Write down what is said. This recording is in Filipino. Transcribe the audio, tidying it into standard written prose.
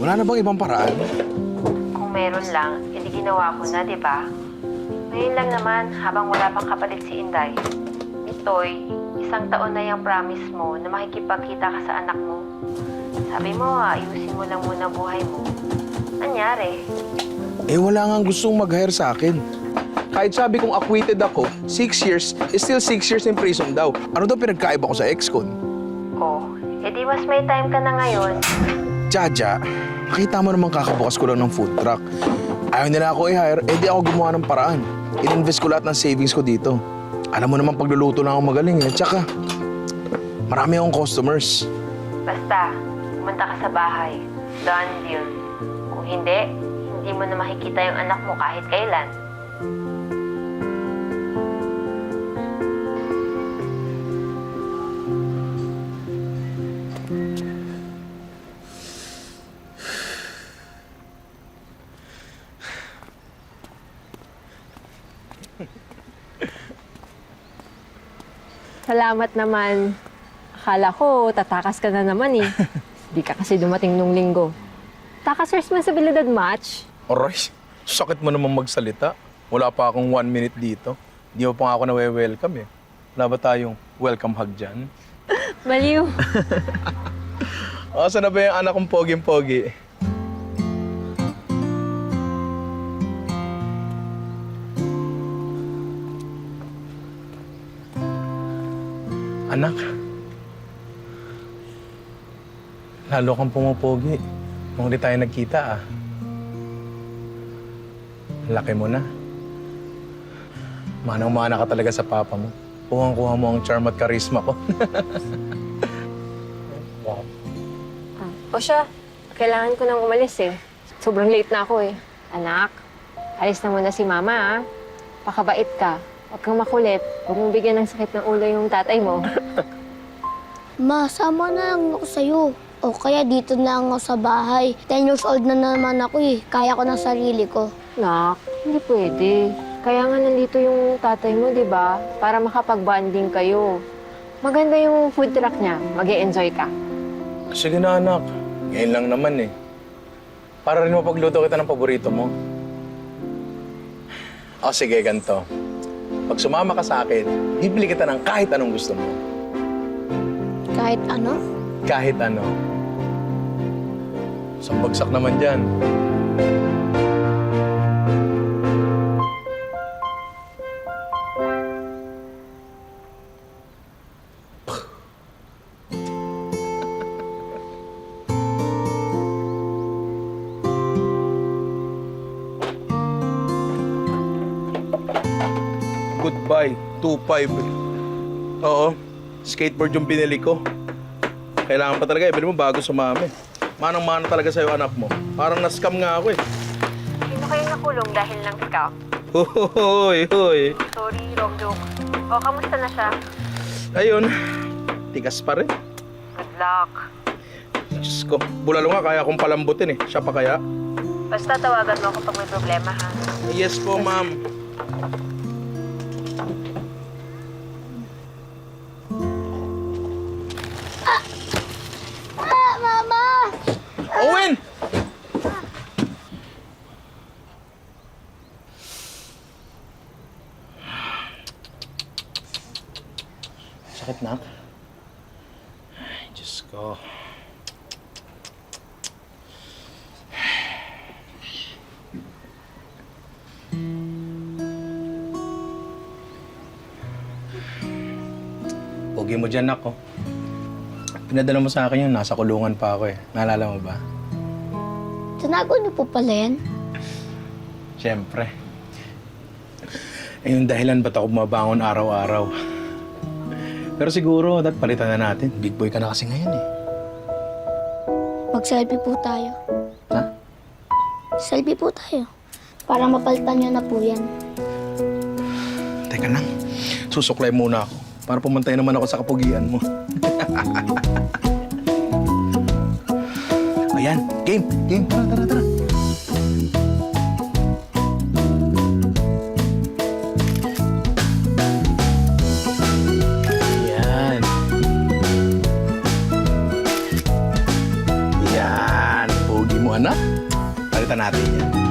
Wala na bang ibang paraan? Kung meron lang, edi ginawa ko na, di ba? Ngayon lang naman, habang wala pang kapalit si Inday. Itoy, 1 taon na yung promise mo na makikipagkita ka sa anak mo. Sabi mo, ayusin mo lang muna buhay mo. Nangyari? Wala nga gustong mag-hire sa akin. Kahit sabi kong acquitted ako, 6 years is still 6 years in prison daw. Ano daw pinagkaiba ko sa ex-con? Oh, edi mas may time ka na ngayon. Jaja, nakita mo naman kakabukas ko lang ng food truck. Ayaw nila ako i-hire, edi ako gumawa ng paraan. In-invest ko lahat ng savings ko dito. Alam mo naman pagluluto na ako magaling eh. Tsaka, marami akong customers. Basta, pumunta ka sa bahay. Done deal. Kung hindi mo na makikita yung anak mo kahit kailan. Salamat naman. Akala ko, tatakas ka na naman eh. Di ka kasi dumating nung linggo. Takas responsibilidad match? Aray, sakit mo naman magsalita. Wala pa akong 1 minute dito. Di mo pa nga ako na-welcome eh. Wala ba tayong welcome hug dyan? Baliw. Saan na ba yung anak kong poging-pogi? Anak, lalo kang pumapogi. Kung di tayo nagkita ah. Laki mo na. Manang-mana ka talaga sa papa mo. Kuhang-kuha mo ang charm at karisma ko. Wow. O siya, kailangan ko nang umalis eh. Sobrang late na ako eh. Anak, alis na muna si mama ah. Pakabait ka. Huwag kang makulit. Huwag mong bigyan ng sakit ng ulo yung tatay mo. Ma, sama na lang ako sa'yo. O kaya dito na lang ako sa bahay. 10 years old na naman ako eh. Kaya ko ng sarili ko. Nak, hindi pwede. Kaya nga nandito yung tatay mo, di ba? Para makapag-bonding kayo. Maganda yung food truck niya. Mag-e-enjoy ka. Sige na anak. Ngayon lang naman eh. Para rin mapagluto kita ng paborito mo. O sige, ganito. Pag sumama ka sa akin, bibili kita ng kahit anong gusto mo. Kahit ano? Kahit ano. Isang bagsak naman dyan. Goodbye, 2.5. Oo, skateboard yung binili ko. Kailangan pa talaga, ibili mo bago sumami. Manang-mana talaga sa'yo anak mo. Parang na-scam nga ako eh. Sino kayo nakulong dahil ng scam? Hoy, hoy. Sorry, wrong joke. O, kamusta na siya? Ayun, tigas pa rin. Good luck. Diyos ko, bulalo nga kaya akong palambutin eh. Siya pa kaya? Basta tawagan mo ako pag may problema, ha? Yes po, ma'am. Mama! Owen! Sakit na? Ay, Diyos ko. Pogi mo dyan, ako. Pinadala mo sa akin yun, nasa kulungan pa ako eh. Naalala mo ba? Tinago niyo po pala yan? Siyempre. Yung dahilan ba't ako bumabangon araw-araw. Pero siguro, dapat palitan na natin. Big boy ka na kasi ngayon eh. Mag-selfie po tayo. Ha? Selfie po tayo. Para mapalitan niyo na po yan. Teka lang, susuklay muna ako. Para pumantay naman ako sa kapugian mo. Ayan, game. Tara. Yan. Yan, pogi mo Anak, palitan natin yan.